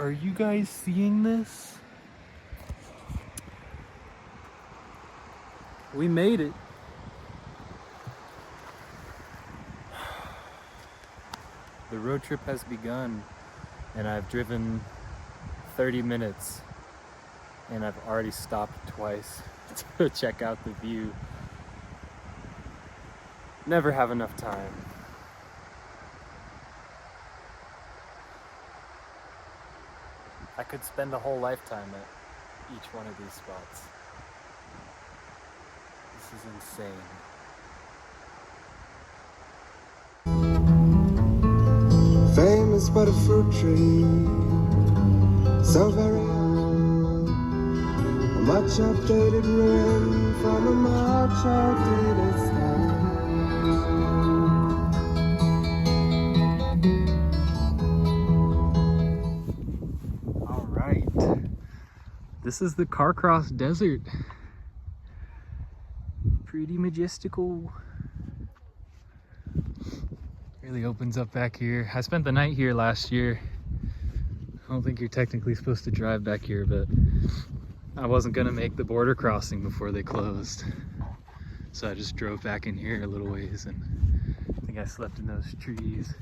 Are you guys seeing this? We made it. The road trip has begun, and I've driven 30 minutes, and I've already stopped twice to check out the view. Never have enough time. I could spend a whole lifetime at each one of these spots. This is insane. Famous but a fruit tree, so very high. A much updated ruin from a much outdated style. All right, this is the Carcross Desert. Pretty majestical. Really opens up back here. I spent the night here last year. I don't think you're technically supposed to drive back here, but I wasn't gonna make the border crossing before they closed. So I just drove back in here a little ways, and I think I slept in those trees,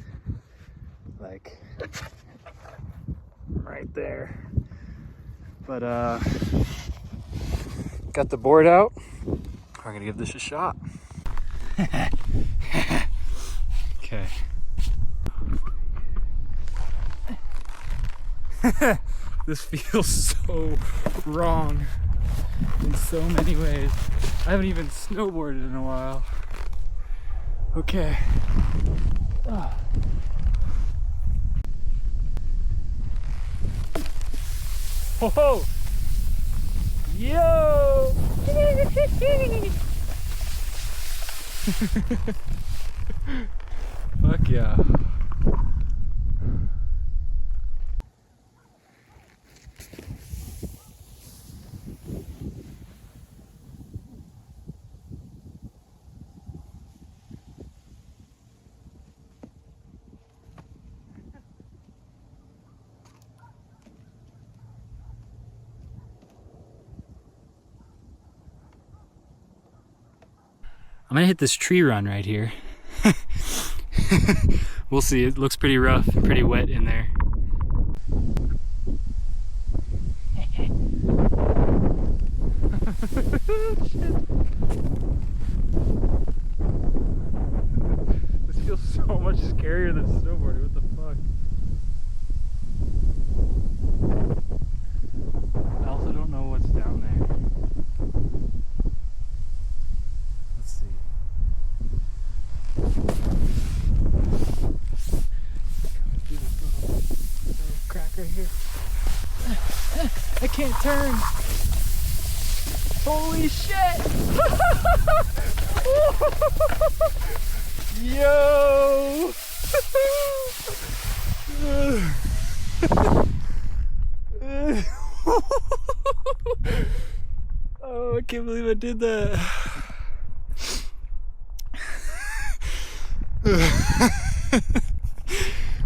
like right there. But got the board out. We're gonna give this a shot. Okay. This feels so wrong in so many ways. I haven't even snowboarded in a while. Okay. Ho ho! Yo! Fuck yeah. I'm gonna hit this tree run right here. We'll see. It looks pretty rough and pretty wet in there. This feels so much scarier than snowboarding. What the fuck? I also don't know what's down there. Let's see. Crack right here. I can't turn. Holy shit! Yo! Oh, I can't believe I did that.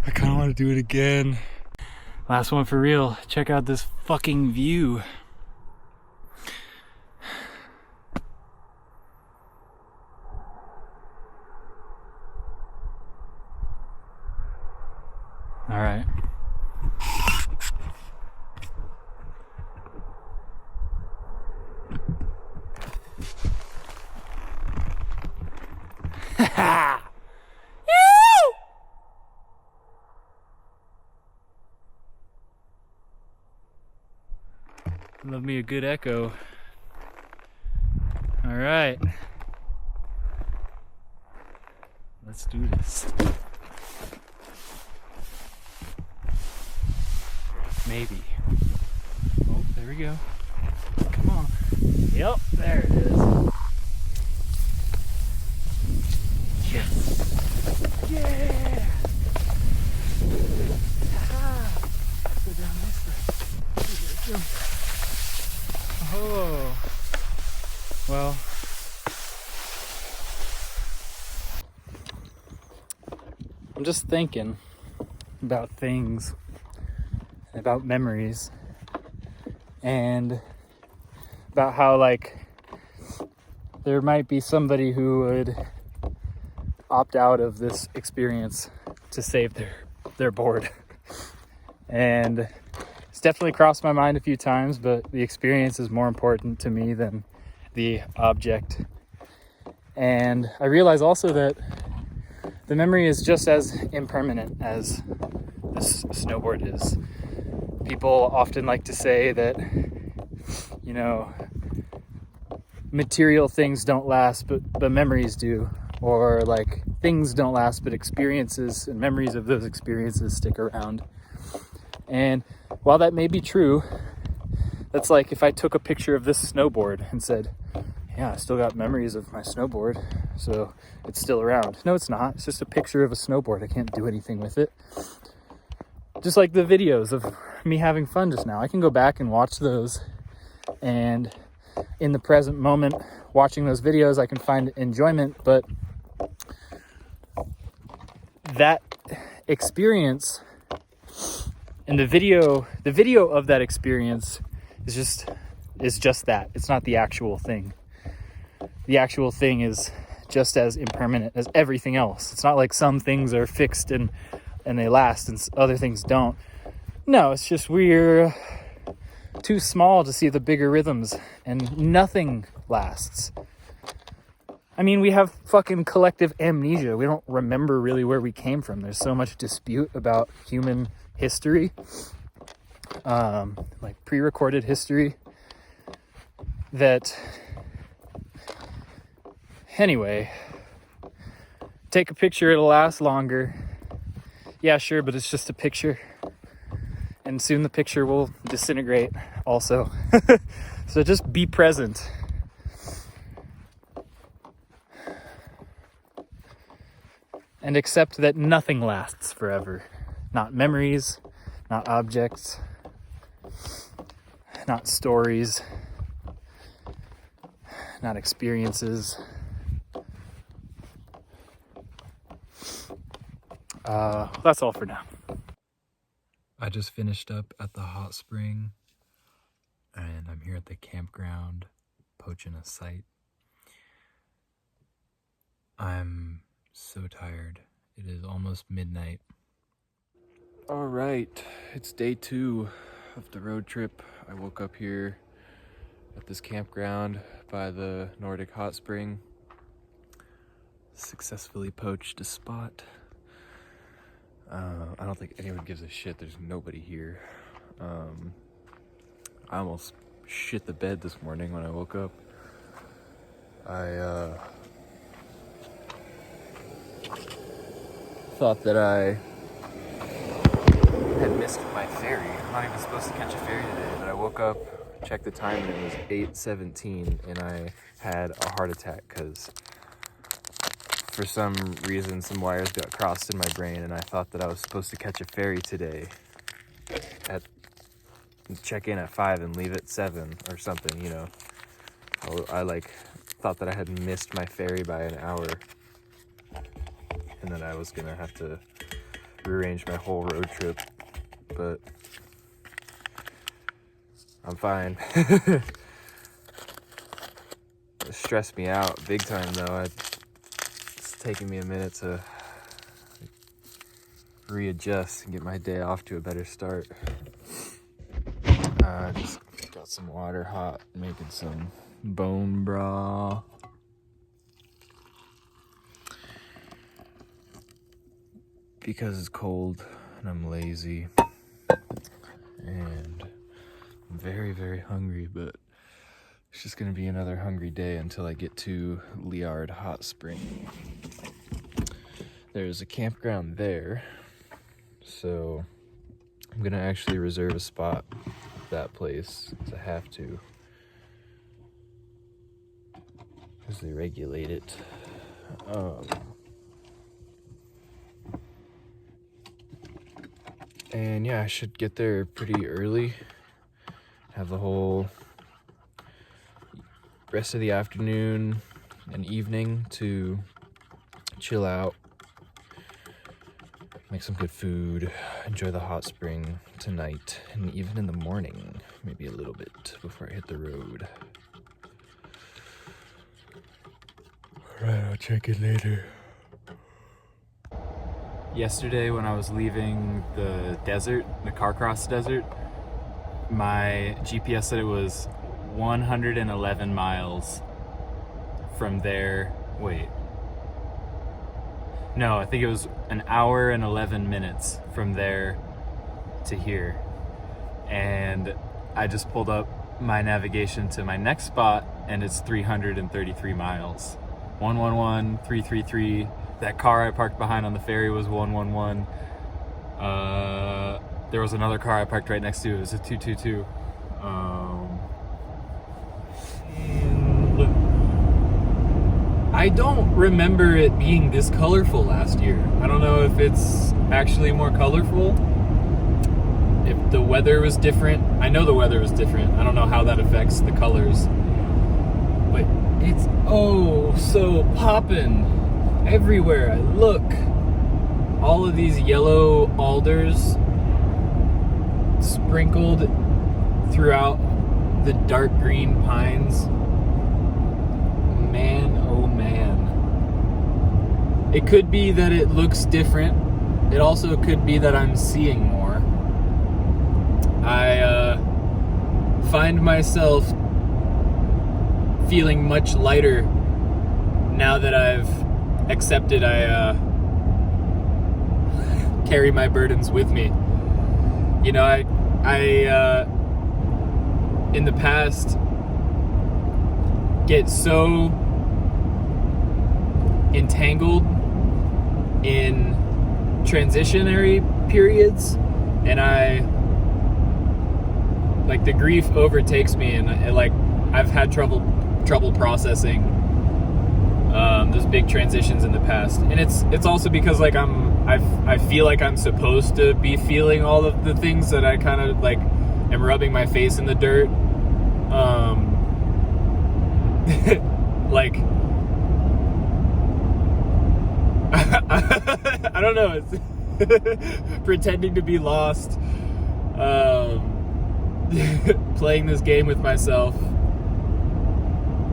I kind of want to do it again. Last one for real. Check out this fucking view. All right. Love me a good echo. All right. Let's do this. Maybe. Oh, there we go. Come on. Yep, there it is. Yes. Yeah. Ah. Let's go down this way. Oh. Well. I'm just thinking about things. about memories, and about how like there might be somebody who would opt out of this experience to save their board. And it's definitely crossed my mind a few times, but the experience is more important to me than the object. And I realize also that the memory is just as impermanent as this snowboard is. People often like to say that, you know, material things don't last, but memories do. Or like things don't last, but experiences and memories of those experiences stick around. And while that may be true, that's like if I took a picture of this snowboard and said, yeah, I still got memories of my snowboard, so it's still around. No, it's not. It's just a picture of a snowboard. I can't do anything with it. Just like the videos of me having fun just now. I can go back and watch those, and in the present moment, watching those videos, I can find enjoyment, but that experience and the video of that experience is just that. It's not the actual thing. The actual thing is just as impermanent as everything else. It's not like some things are fixed and they last and other things don't. No, it's just we're too small to see the bigger rhythms, and nothing lasts. I mean, we have fucking collective amnesia. We don't remember really where we came from. There's so much dispute about human history, like pre-recorded history, that anyway, take a picture, it'll last longer. Yeah, sure, but it's just a picture. And soon the picture will disintegrate also. So just be present. And accept that nothing lasts forever. Not memories, not objects, not stories, not experiences. That's all for now. I just finished up at the hot spring, and I'm here at the campground poaching a site. I'm so tired. It is almost midnight. All right, it's day 2 of the road trip. I woke up here at this campground by the Nordic hot spring. Successfully poached a spot. I don't think anyone gives a shit. There's nobody here. I almost shit the bed this morning when I woke up. I thought that I had missed my ferry. I'm not even supposed to catch a ferry today, but I woke up, checked the time, and it was 8:17, and I had a heart attack because for some reason some wires got crossed in my brain, and I thought that I was supposed to catch a ferry today at check in at 5 and leave at 7 or something, you know. I like thought that I had missed my ferry by an hour, and then I was gonna have to rearrange my whole road trip, but I'm fine. It stressed me out big time though. It's taking me a minute to readjust and get my day off to a better start. Just got some water hot, making some bone broth. Because it's cold and I'm lazy and I'm very, very hungry, but it's just gonna be another hungry day until I get to Liard Hot Spring. There's a campground there, so I'm gonna actually reserve a spot at that place because I have to, because they regulate it. And yeah, I should get there pretty early, have the whole rest of the afternoon and evening to chill out, make some good food, enjoy the hot spring tonight, and even in the morning, maybe a little bit before I hit the road. Alright, I'll check it later. Yesterday when I was leaving the desert, the Carcross desert, my GPS said it was 111 miles from there. Wait. No, I think it was an hour and 11 minutes from there to here. And I just pulled up my navigation to my next spot and it's 333 miles. 111, 333. That car I parked behind on the ferry was 111. There was another car I parked right next to it. It was a 222. And I don't remember it being this colorful last year. I don't know if it's actually more colorful, if the weather was different. I know the weather was different. I don't know how that affects the colors. But it's oh so poppin'. Everywhere I look, all of these yellow alders sprinkled throughout the dark green pines. Man, oh man. It could be that it looks different. It also could be that I'm seeing more. I find myself feeling much lighter now that I've accepted I carry my burdens with me. You know, I in the past get so entangled in transitionary periods, and the grief overtakes me, and I've had trouble processing those big transitions in the past. And it's also because I feel like I'm supposed to be feeling all of the things that I kind of am rubbing my face in the dirt. I don't know, it's pretending to be lost, playing this game with myself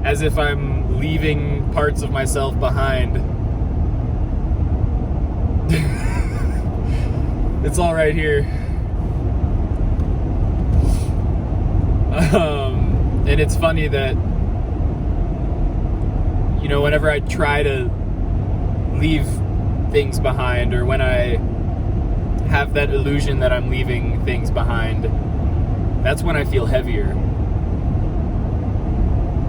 as if I'm leaving parts of myself behind. It's all right here. And it's funny that, you know, whenever I try to leave things behind, or when I have that illusion that I'm leaving things behind, that's when I feel heavier.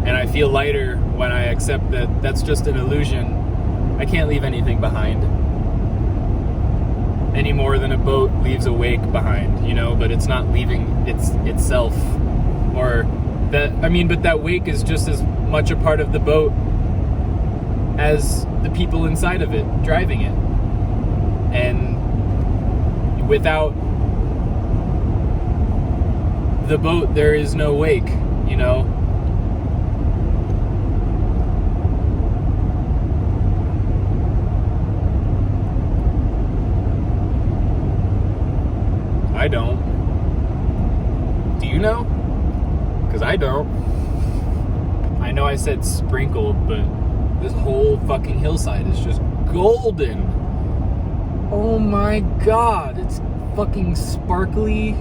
And I feel lighter when I accept that that's just an illusion. I can't leave anything behind. Any more than a boat leaves a wake behind, you know, but it's not leaving itself. Or but that wake is just as much a part of the boat as the people inside of it, driving it. And without the boat, there is no wake, you know? I don't. Do you know? Because I don't. I know I said sprinkled, but this whole fucking hillside is just golden. Oh my god, it's fucking sparkly.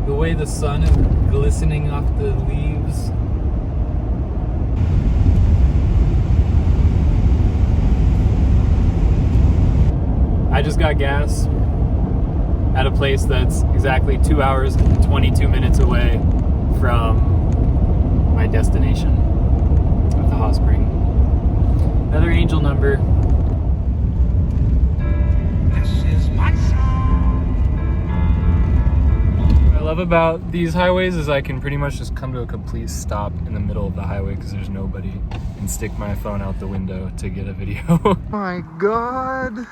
The way the sun is glistening off the leaves. I just got gas at a place that's exactly 2 hours and 22 minutes away from my destination at the hot spring. Another angel number. This is my song. What I love about these highways is I can pretty much just come to a complete stop in the middle of the highway because there's nobody, and stick my phone out the window to get a video. Oh my god.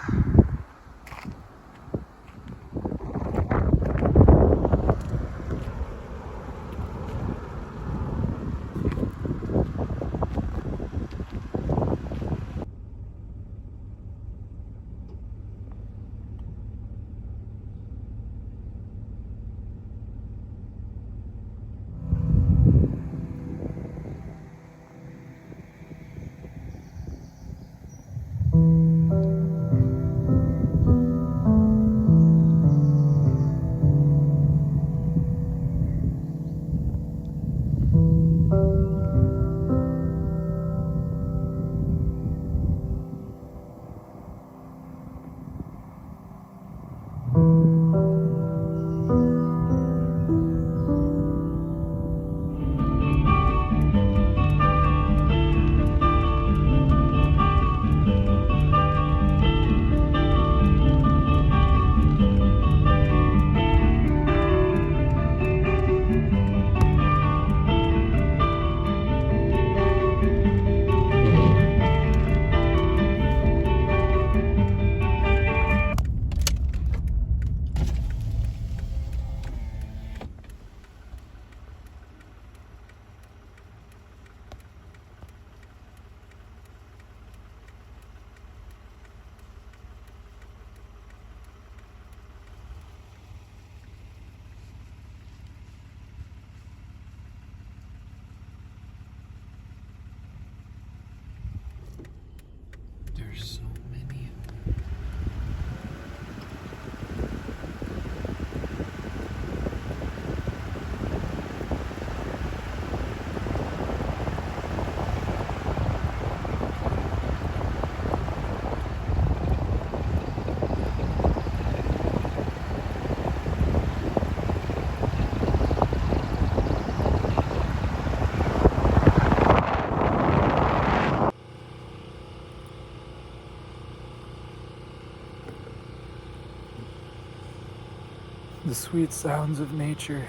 sweet sounds of nature.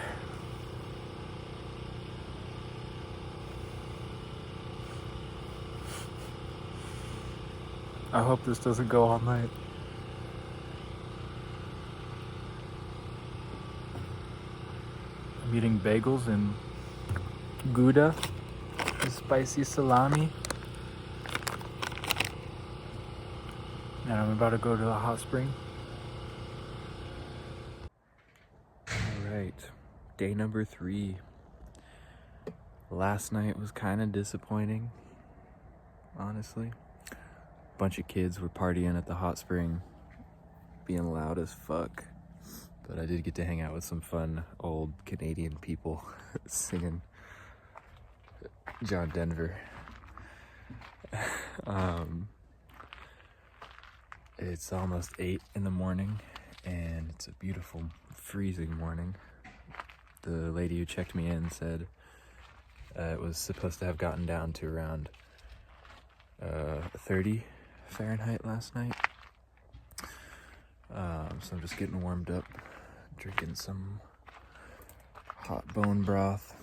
I hope this doesn't go all night. I'm eating bagels and Gouda, the spicy salami. And I'm about to go to the hot spring. Alright, day number 3. Last night was kind of disappointing, honestly. A bunch of kids were partying at the hot spring, being loud as fuck. But I did get to hang out with some fun old Canadian people singing John Denver. It's almost 8 in the morning, and it's a beautiful, freezing morning. The lady who checked me in said it was supposed to have gotten down to around 30 Fahrenheit last night. So I'm just getting warmed up, drinking some hot bone broth,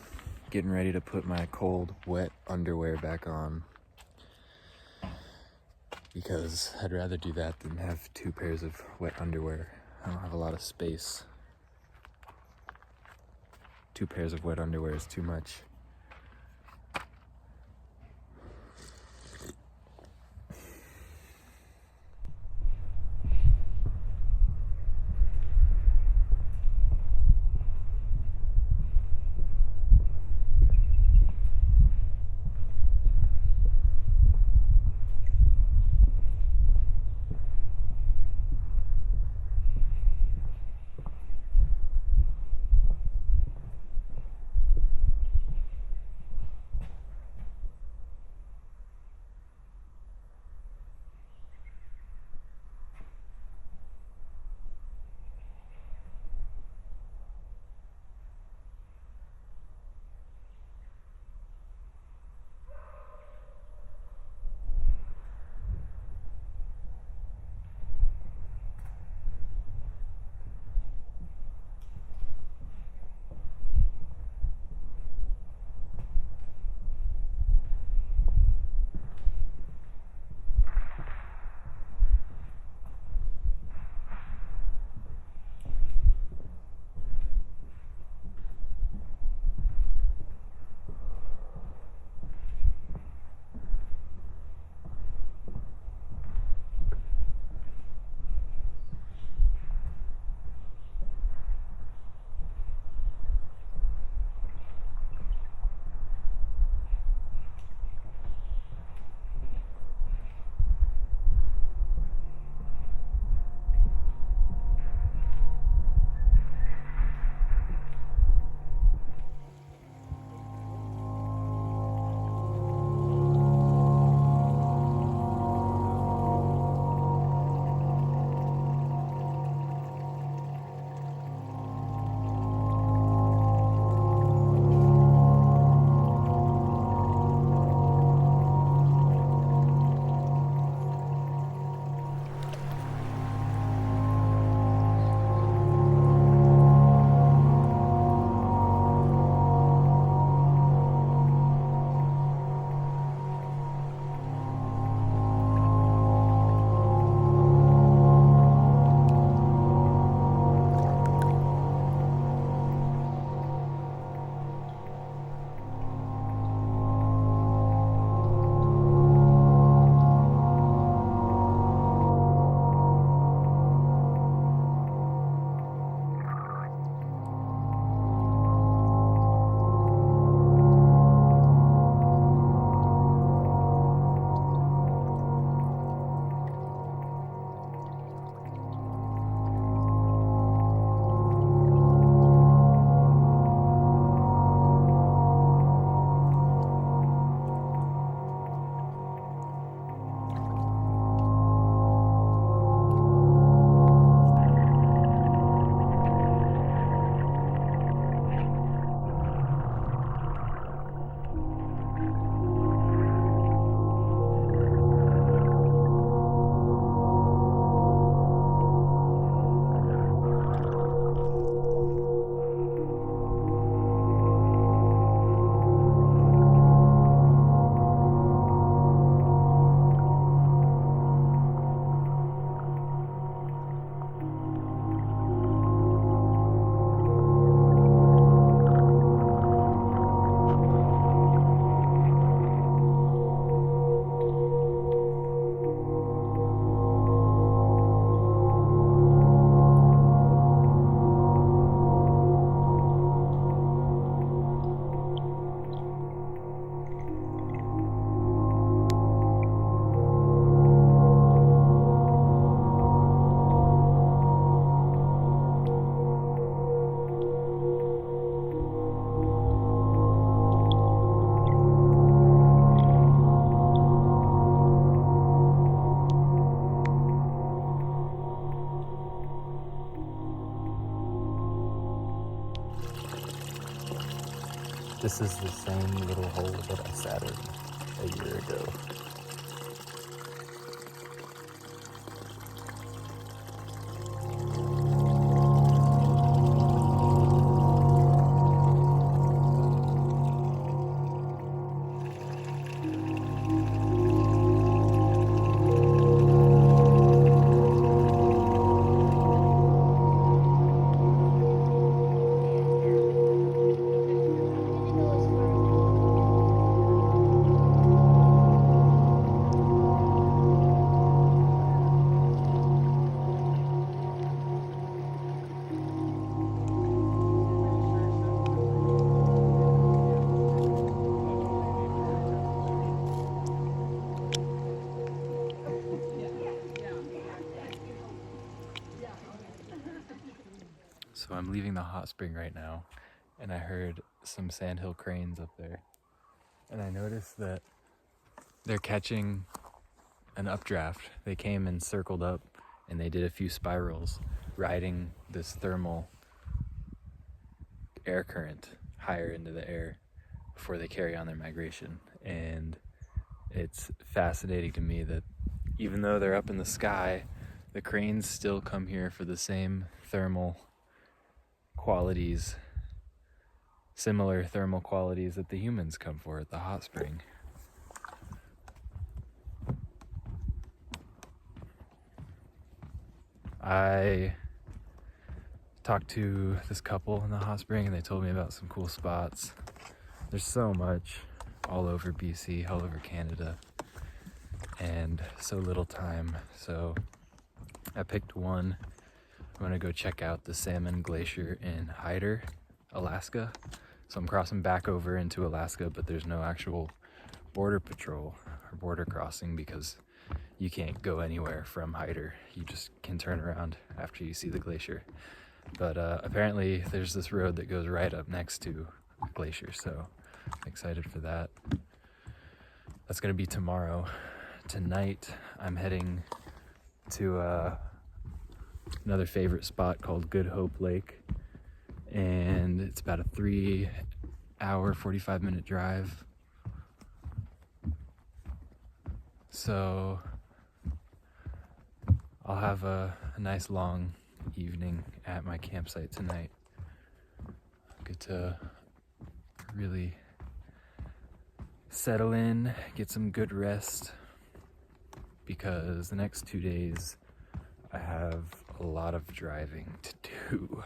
getting ready to put my cold, wet underwear back on, because I'd rather do that than have 2 pairs of wet underwear. I don't have a lot of space. 2 pairs of wet underwear is too much. This is the same little hole that I sat in a year ago. So I'm leaving the hot spring right now, and I heard some sandhill cranes up there. And I noticed that they're catching an updraft. They came and circled up, and they did a few spirals, riding this thermal air current higher into the air before they carry on their migration. And it's fascinating to me that even though they're up in the sky, the cranes still come here for the same thermal qualities, similar thermal qualities that the humans come for at the hot spring. I talked to this couple in the hot spring and they told me about some cool spots. There's so much all over BC, all over Canada, and so little time. So I picked one. I'm gonna go check out the Salmon Glacier in Hyder, Alaska. So I'm crossing back over into Alaska, but there's no actual border patrol or border crossing because you can't go anywhere from Hyder. You just can turn around after you see the glacier. But apparently there's this road that goes right up next to the glacier, so I'm excited for that. That's gonna be tomorrow. Tonight I'm heading to another favorite spot called Good Hope Lake, and it's about a 3-hour 45-minute drive. So I'll have a nice long evening at my campsite tonight. Get to really settle in, get some good rest, because the next 2 days I have a lot of driving to do.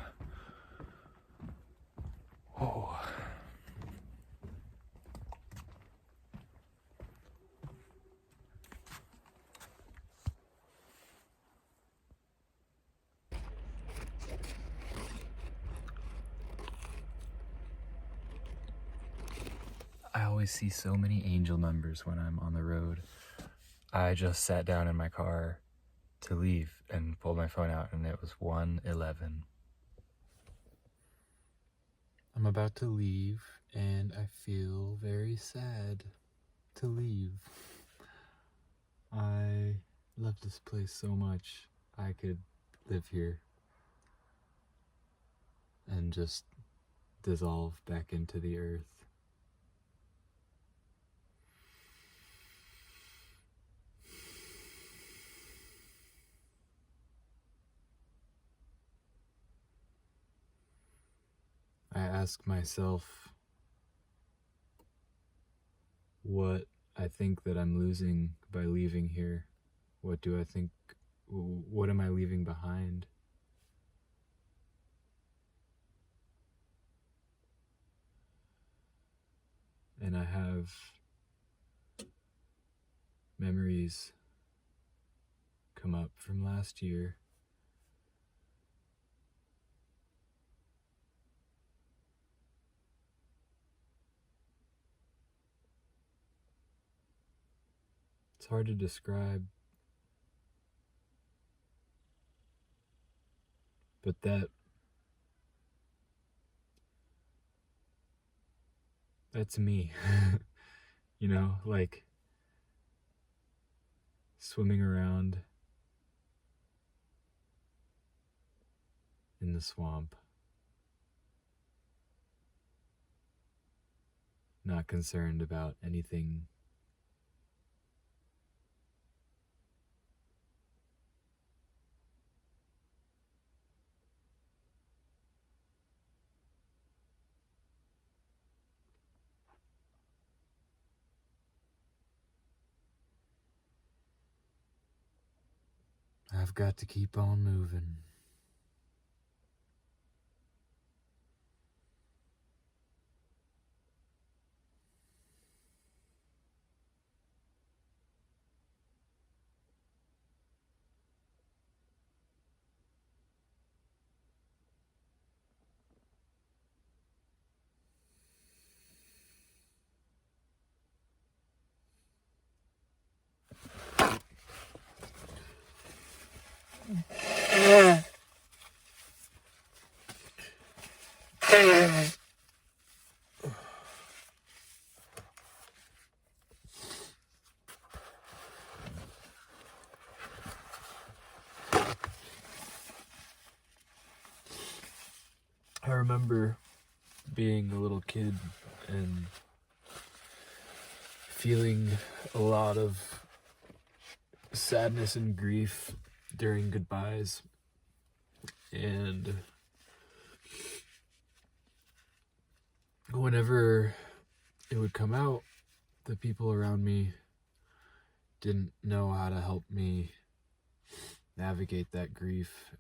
Oh. I always see so many angel numbers when I'm on the road. I just sat down in my car to leave and pulled my phone out and it was 1:11. I'm about to leave and I feel very sad to leave. I love this place so much. I could live here and just dissolve back into the earth. I ask myself what I think that I'm losing by leaving here. What do I think, what am I leaving behind? And I have memories come up from last year. It's hard to describe, but that's me. You know, like swimming around in the swamp, not concerned about anything. I've got to keep on moving. I remember being a little kid and feeling a lot of sadness and grief during goodbyes, and whenever it would come out, the people around me didn't know how to help me navigate that grief.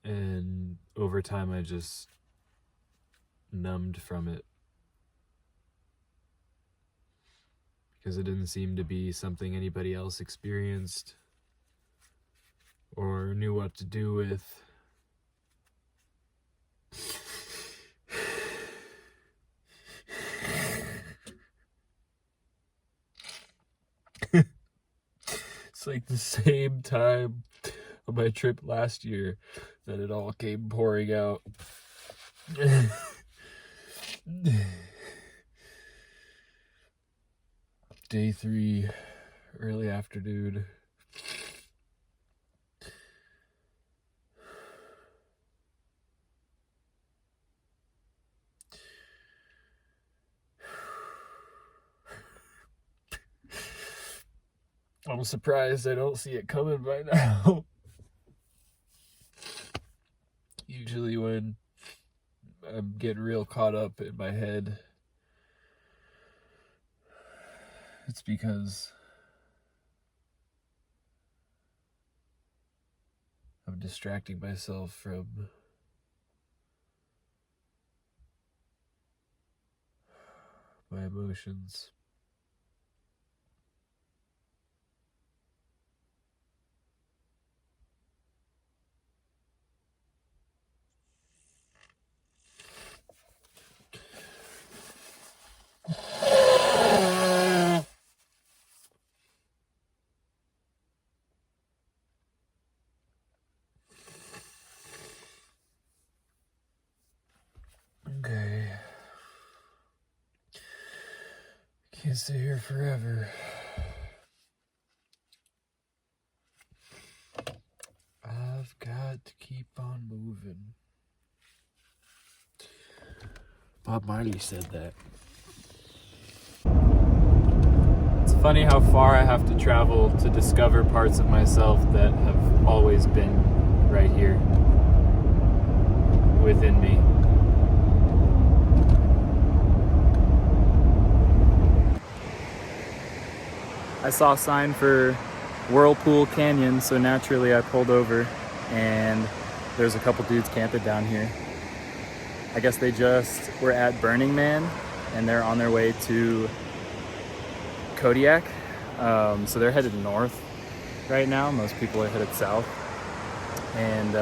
And over time, I just numbed from it, because it didn't seem to be something anybody else experienced or knew what to do with. It's like the same time on my trip last year that it all came pouring out. Day 3, early afternoon. I'm surprised I don't see it coming by now. Usually when I'm getting real caught up in my head, it's because I'm distracting myself from my emotions. Okay. Can't stay here forever. I've got to keep on moving. Bob Marley said that. It's funny how far I have to travel to discover parts of myself that have always been right here within me. I saw a sign for Whirlpool Canyon, so naturally I pulled over, and there's a couple dudes camping down here. I guess they just were at Burning Man and they're on their way to Kodiak. So they're headed north right now. Most people are headed south. And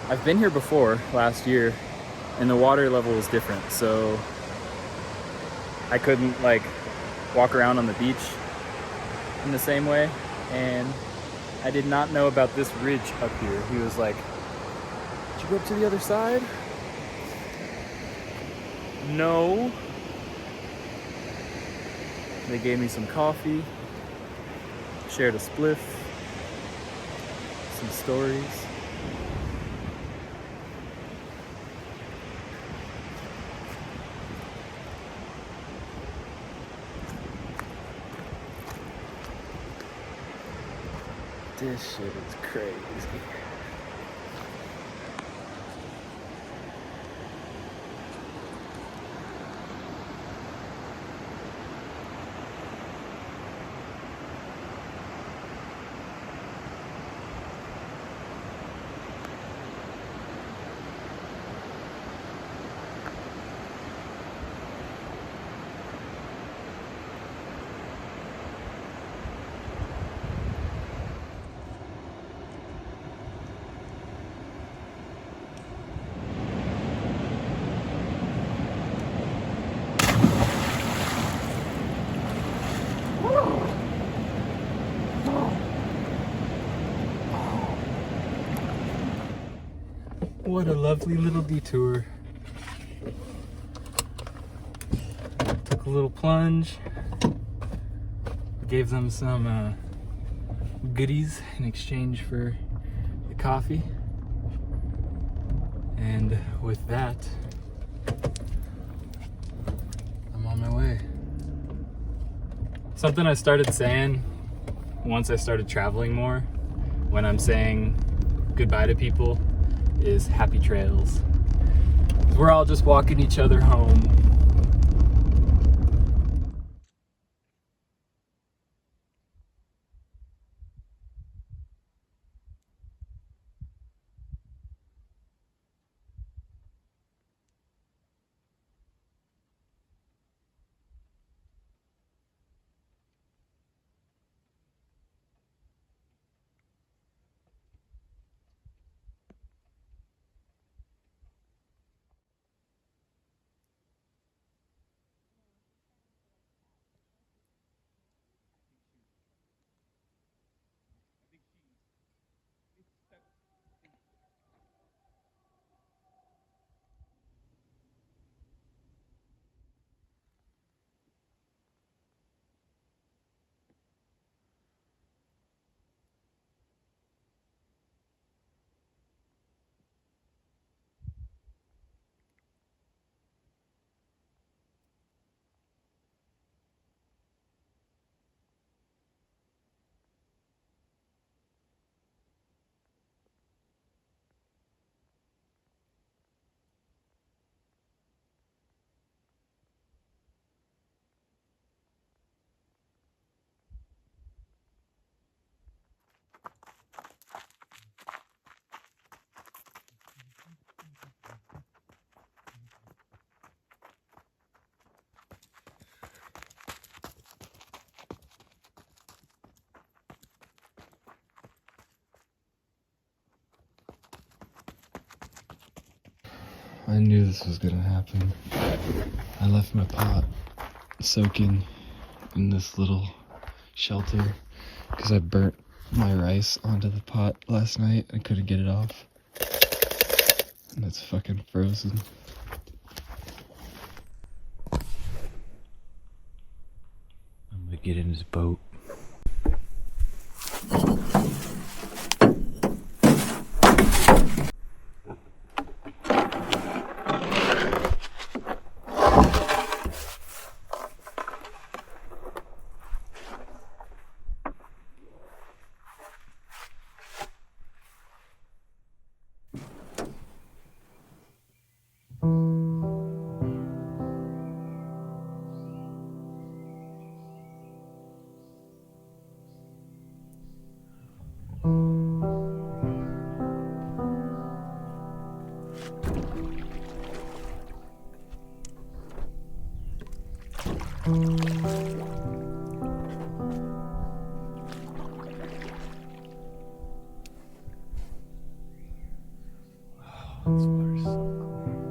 I've been here before last year, and the water level was different. So I couldn't like walk around on the beach in the same way. And I did not know about this ridge up here. He was like, "Did you go up to the other side?" No. They gave me some coffee, shared a spliff, some stories. This shit is crazy. What a lovely little detour. Took a little plunge. Gave them some goodies in exchange for the coffee. And with that, I'm on my way. Something I started saying once I started traveling more, when I'm saying goodbye to people, is happy trails. We're all just walking each other home. I knew this was gonna happen. I left my pot soaking in this little shelter because I burnt my rice onto the pot last night. I couldn't get it off. And it's fucking frozen. I'm gonna get in his boat. This water's so clear.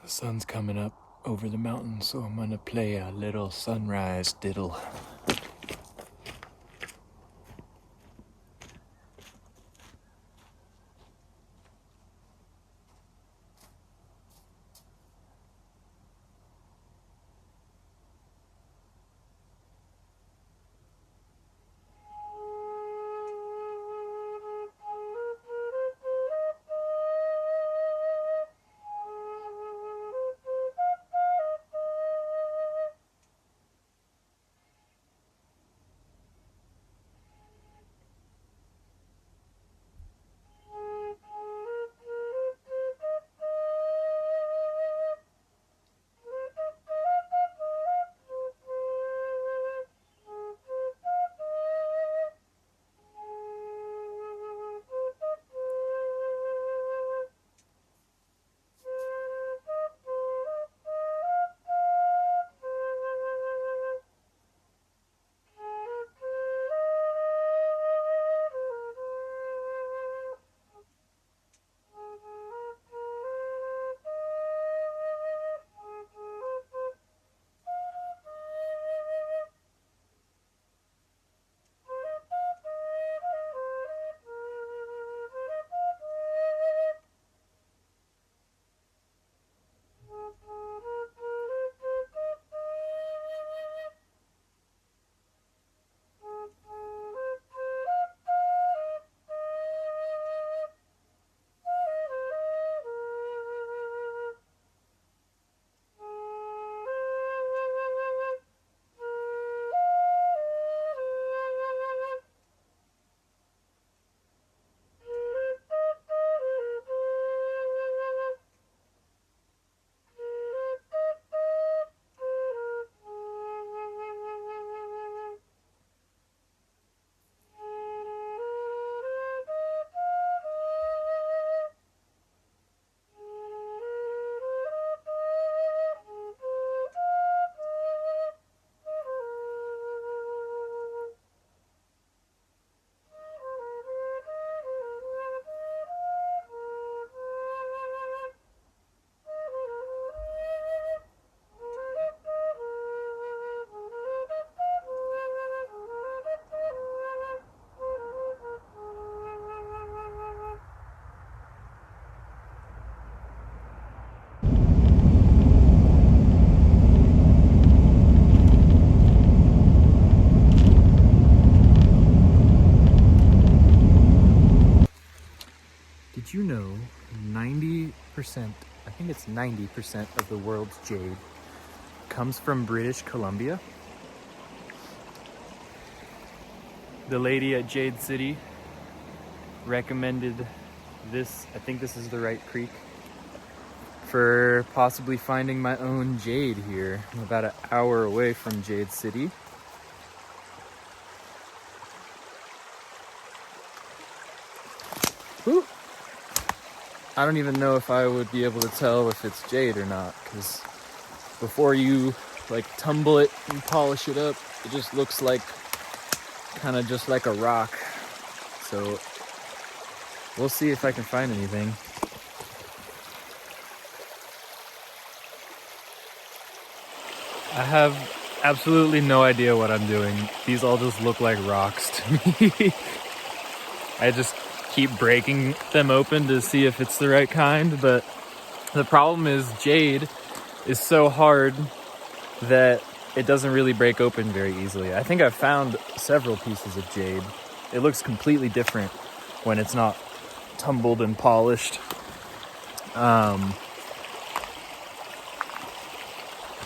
The sun's coming up over the mountain, so I'm gonna play a little sunrise diddle. Did you know 90%, I think it's 90% of the world's jade comes from British Columbia? The lady at Jade City recommended this, I think this is the right creek, for possibly finding my own jade here. I'm about an hour away from Jade City. Whew. I don't even know if I would be able to tell if it's jade or not, because before you like tumble it and polish it up, it just looks like kind of just like a rock. So we'll see if I can find anything. I have absolutely no idea what I'm doing. These all just look like rocks to me. I just keep breaking them open to see if it's the right kind, but the problem is jade is so hard that it doesn't really break open very easily. I think I've found several pieces of jade. It looks completely different when it's not tumbled and polished.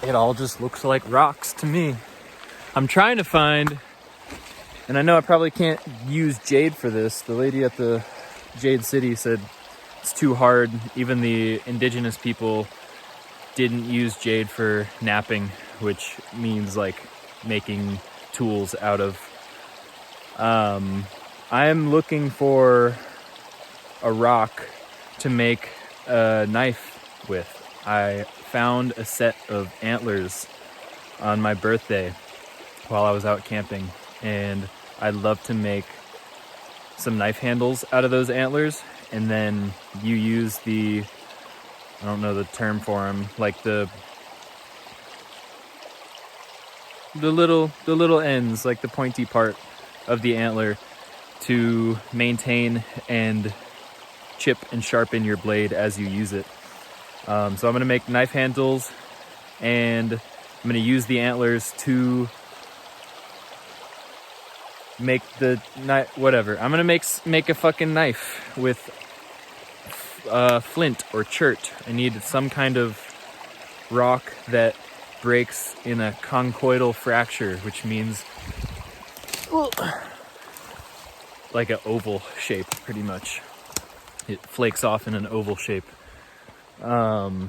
It all just looks like rocks to me. I'm trying to find, and I know I probably can't use jade for this. The lady at the Jade City said it's too hard. Even the indigenous people didn't use jade for knapping, which means like making tools out of. I am looking for a rock to make a knife with. I found a set of antlers on my birthday while I was out camping, and I'd love to make some knife handles out of those antlers, and then you use the, I don't know the term for them, like the little ends, like the pointy part of the antler, to maintain and chip and sharpen your blade as you use it. So I'm gonna make knife handles, and I'm gonna use the antlers to make the knife, whatever. I'm gonna make a fucking knife with flint or chert. I need some kind of rock that breaks in a conchoidal fracture, which means like an oval shape, pretty much. It flakes off in an oval shape. I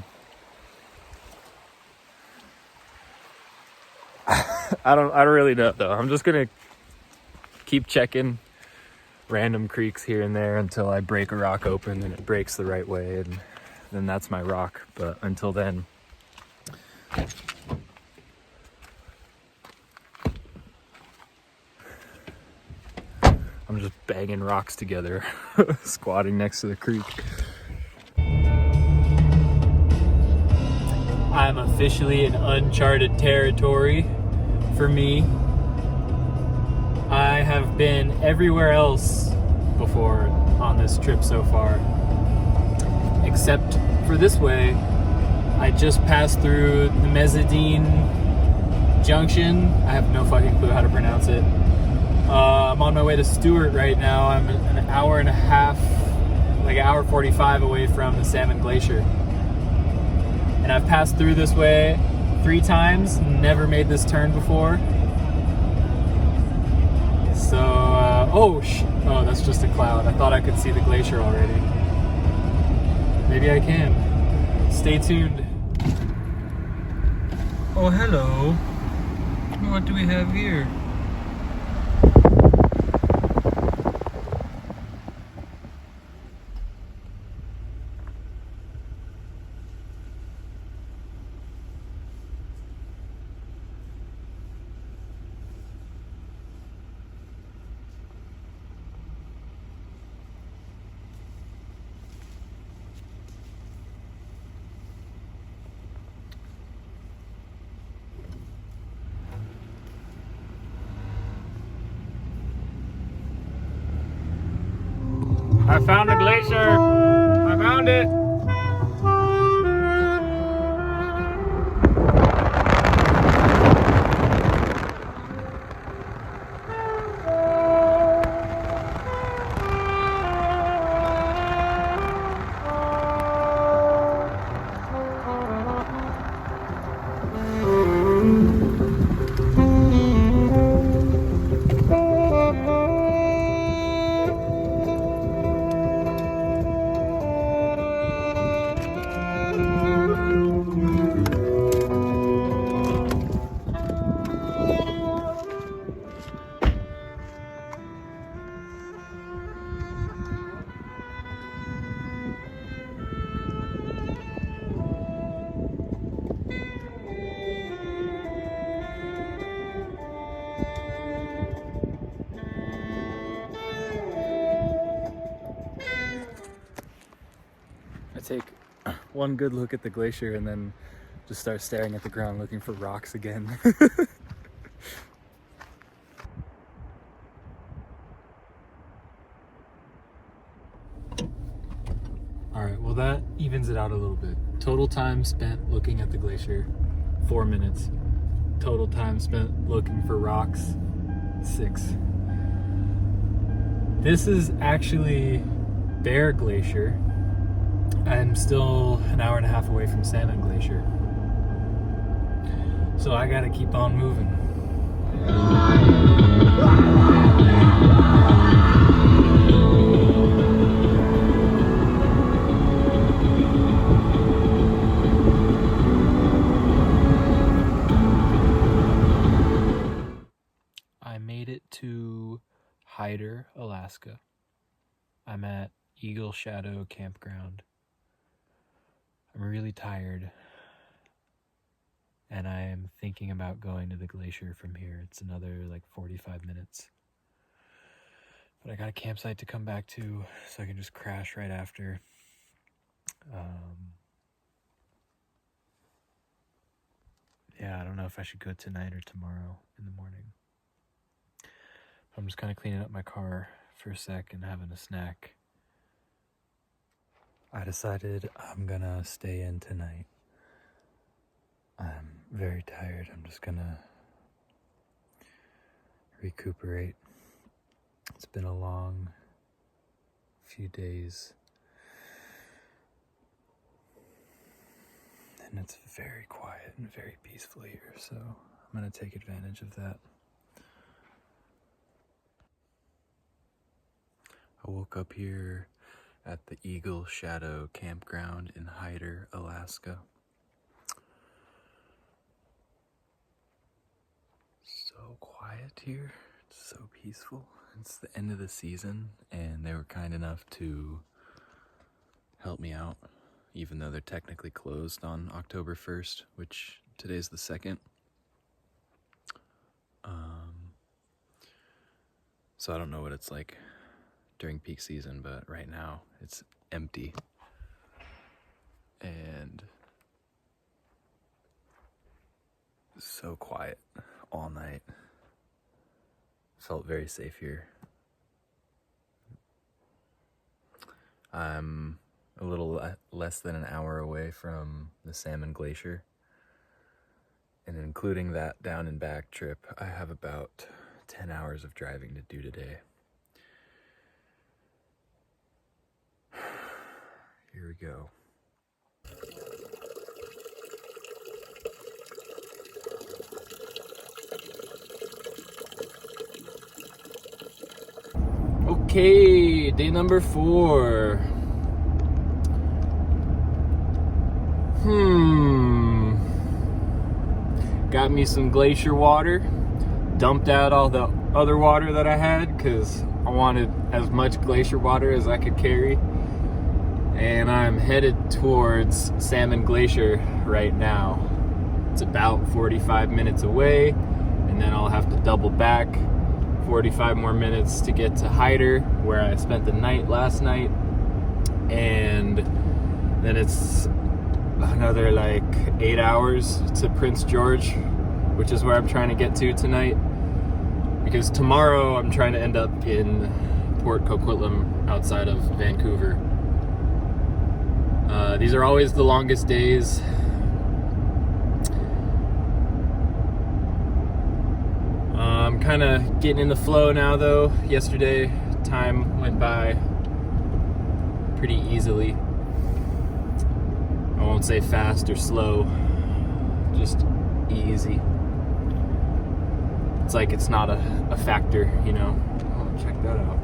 don't really know though. I'm just gonna keep checking random creeks here and there until I break a rock open and it breaks the right way, and then that's my rock. But until then, I'm just banging rocks together, squatting next to the creek. I'm officially in uncharted territory for me. I have been everywhere else before on this trip so far, except for this way. I just passed through the Mezzadine Junction. I have no fucking clue how to pronounce it. I'm on my way to Stewart right now. I'm an hour and a half, like an hour 45 away from the Salmon Glacier. And I've passed through this way 3 times, never made this turn before. So, oh, that's just a cloud. I thought I could see the glacier already. Maybe I can. Stay tuned. Oh, hello. What do we have here? I found the glacier! I found it! Take one good look at the glacier and then just start staring at the ground looking for rocks again. Well, that evens it out a little bit. Total time spent looking at the glacier, 4 minutes. Total time spent looking for rocks, 6. This is actually Bear Glacier. I'm still an hour and a half away from Salmon Glacier. So I gotta keep on moving. I made it to Hyder, Alaska. I'm at Eagle Shadow Campground. I'm really tired, and I am thinking about going to the glacier from here. It's another like 45 minutes. But I got a campsite to come back to, so I can just crash right after. Yeah, I don't know if I should go tonight or tomorrow in the morning. I'm just kind of cleaning up my car for a sec and having a snack. I decided I'm gonna stay in tonight. I'm very tired. I'm just gonna recuperate. It's been a long few days, and it's very quiet and very peaceful here, so I'm gonna take advantage of that. I woke up here at the Eagle Shadow Campground in Hyder, Alaska. So quiet here, it's so peaceful. It's the end of the season, and they were kind enough to help me out, even though they're technically closed on October 1st, which today's the 2nd. So I don't know what it's like during peak season, but right now it's empty. And so quiet all night. Felt very safe here. I'm a little less than an hour away from the Salmon Glacier. And including that down and back trip, I have about 10 hours of driving to do today. Here we go. Okay, day number 4. Got me some glacier water. Dumped out all the other water that I had because I wanted as much glacier water as I could carry. And I'm headed towards Salmon Glacier right now. It's about 45 minutes away, and then I'll have to double back 45 more minutes to get to Hyder, where I spent the night last night. And then it's another like 8 hours to Prince George, which is where I'm trying to get to tonight. Because tomorrow I'm trying to end up in Port Coquitlam outside of Vancouver. These are always the longest days. I'm kind of getting in the flow now though. Yesterday, time went by pretty easily. I won't say fast or slow, just easy. It's like it's not a factor, you know. Oh, check that out.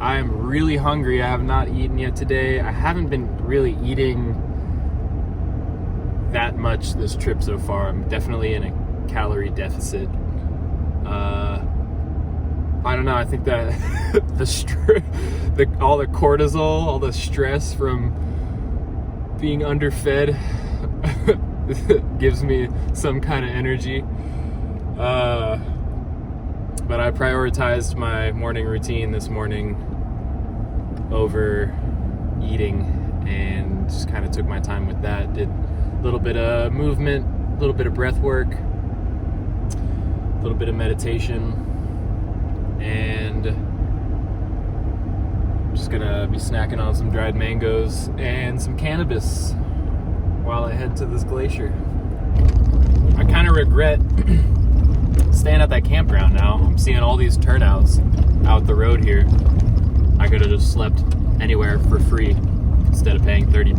I'm really hungry. I have not eaten yet today. I haven't been really eating that much this trip so far. I'm definitely in a calorie deficit. I don't know. I think that all the cortisol, all the stress from being underfed gives me some kind of energy. But I prioritized my morning routine this morning over eating and just kind of took my time with that. Did a little bit of movement, a little bit of breath work, a little bit of meditation, and Just gonna be snacking on some dried mangoes and some cannabis while I head to this glacier. I kind of regret staying at that campground now. I'm seeing all these turnouts out the road here. I could have just slept anywhere for free instead of paying $30.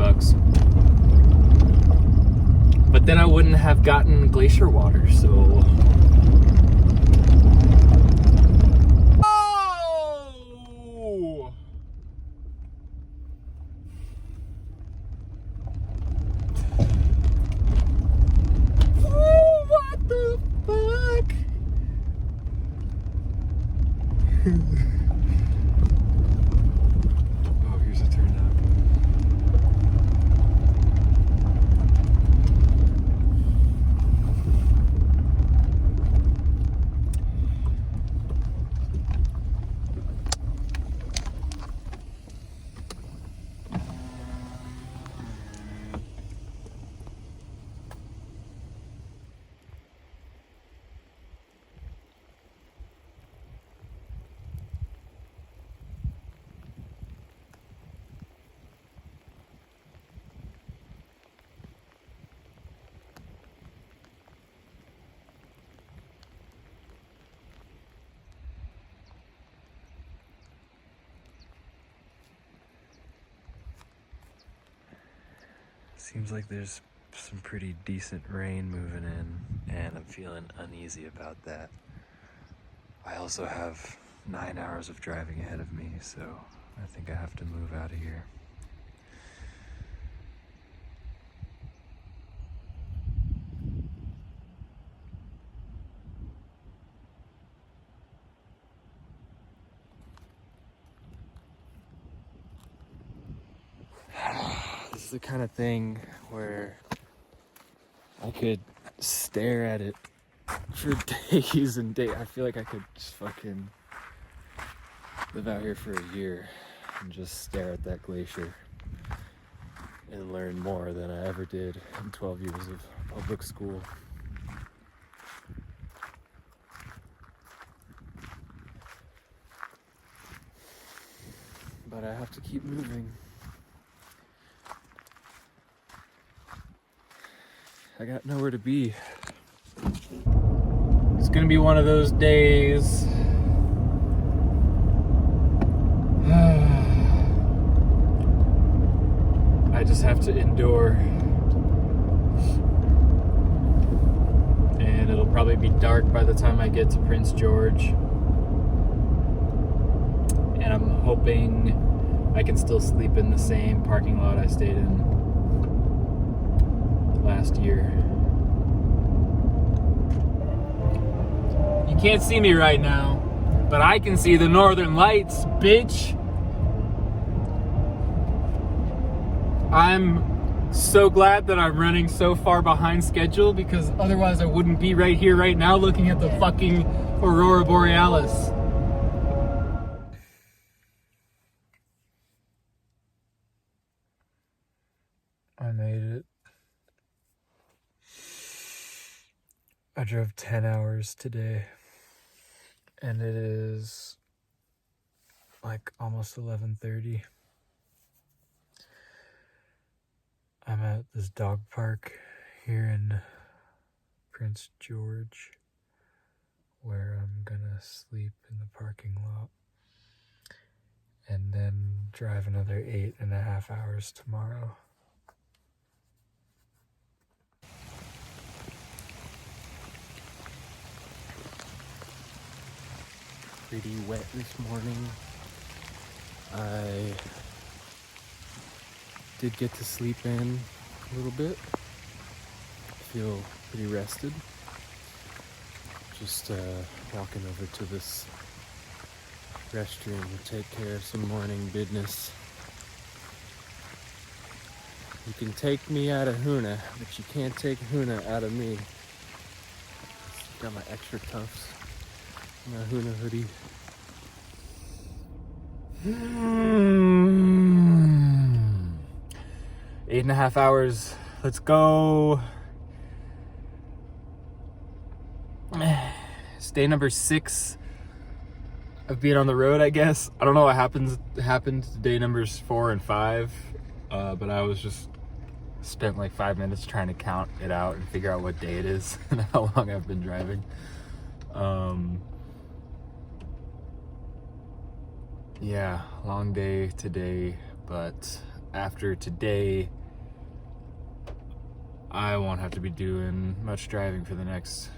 But then I wouldn't have gotten glacier water, so... Oh! Oh, what the fuck? Oh, here's a turnout. Seems like there's some pretty decent rain moving in, and I'm feeling uneasy about that. I also have 9 hours of driving ahead of me, so I think I have to move out of here. This is the kind of thing where I could stare at it for days and days. I feel like I could just fucking live out here for a year and just stare at that glacier and learn more than I ever did in 12 years of public school. But I have to keep moving. I got nowhere to be. It's gonna be one of those days. I just have to endure. And it'll probably be dark by the time I get to Prince George. And I'm hoping I can still sleep in the same parking lot I stayed in last year. You can't see me right now, but I can see the northern lights, bitch. I'm so glad that I'm running so far behind schedule, because otherwise I wouldn't be right here right now looking at the fucking Aurora Borealis. I made it. I drove 10 hours today, and it is like almost 11:30. I'm at this dog park here in Prince George, where I'm gonna sleep in the parking lot and then drive another 8.5 hours tomorrow. Pretty wet this morning. I did get to sleep in a little bit. Feel pretty rested. Just walking over to this restroom to take care of some morning business. You can take me out of Hoonah, but you can't take Hoonah out of me. Got my extra tufts. My Hoonah hoodie. 8.5 hours. Let's go. It's day number 6 of being on the road, I guess. I don't know what happened to day numbers 4 and 5, but I was just spent like 5 minutes trying to count it out and figure out what day it is and how long I've been driving. Yeah, long day today, but after today, I won't have to be doing much driving for the next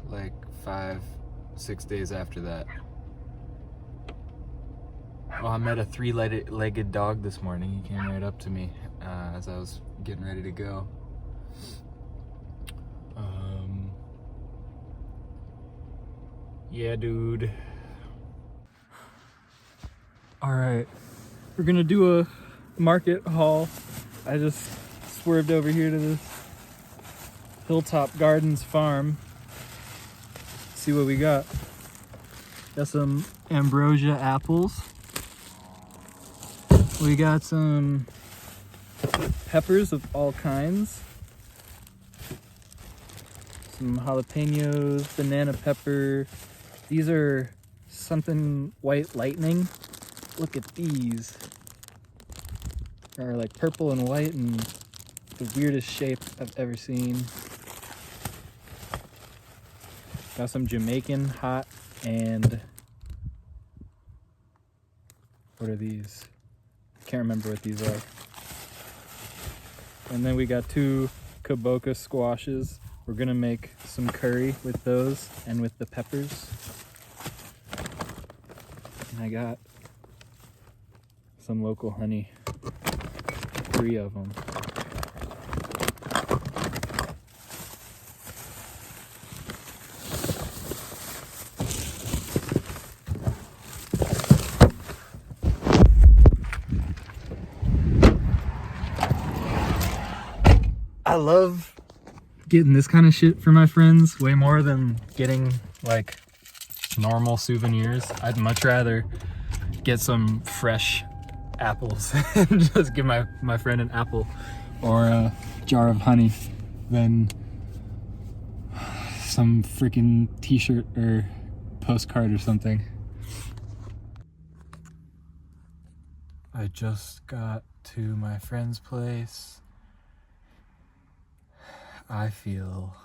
like 5-6 days after that. Oh, I met a 3-legged dog this morning. He came right up to me as I was getting ready to go. Yeah, dude. All right, we're gonna do a market haul. I just swerved over here to this Hilltop Gardens farm. See what we got. Got some ambrosia apples. We got some peppers of all kinds. Some jalapenos, banana pepper. These are something white lightning. Look at these. They're like purple and white and the weirdest shape I've ever seen. Got some Jamaican hot and what are these? Can't remember what these are. And then we got 2 kaboka squashes. We're gonna make some curry with those and with the peppers. And I got some local honey, 3 of them. I love getting this kind of shit for my friends way more than getting like normal souvenirs. I'd much rather get some fresh apples and just give my friend an apple or a jar of honey than some freaking t-shirt or postcard or something. I just got to my friend's place. I feel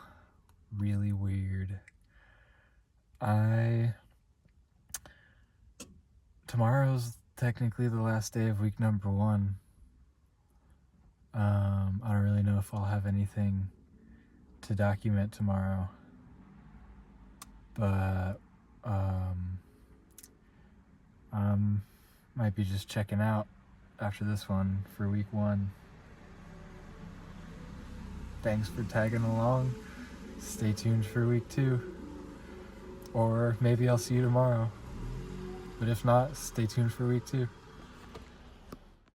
really weird. Tomorrow's technically the last day of week number 1. I don't really know if I'll have anything to document tomorrow, but might be just checking out after this one for week 1. Thanks for tagging along. Stay tuned for week 2. Or maybe I'll see you tomorrow. But if not, stay tuned for week 2.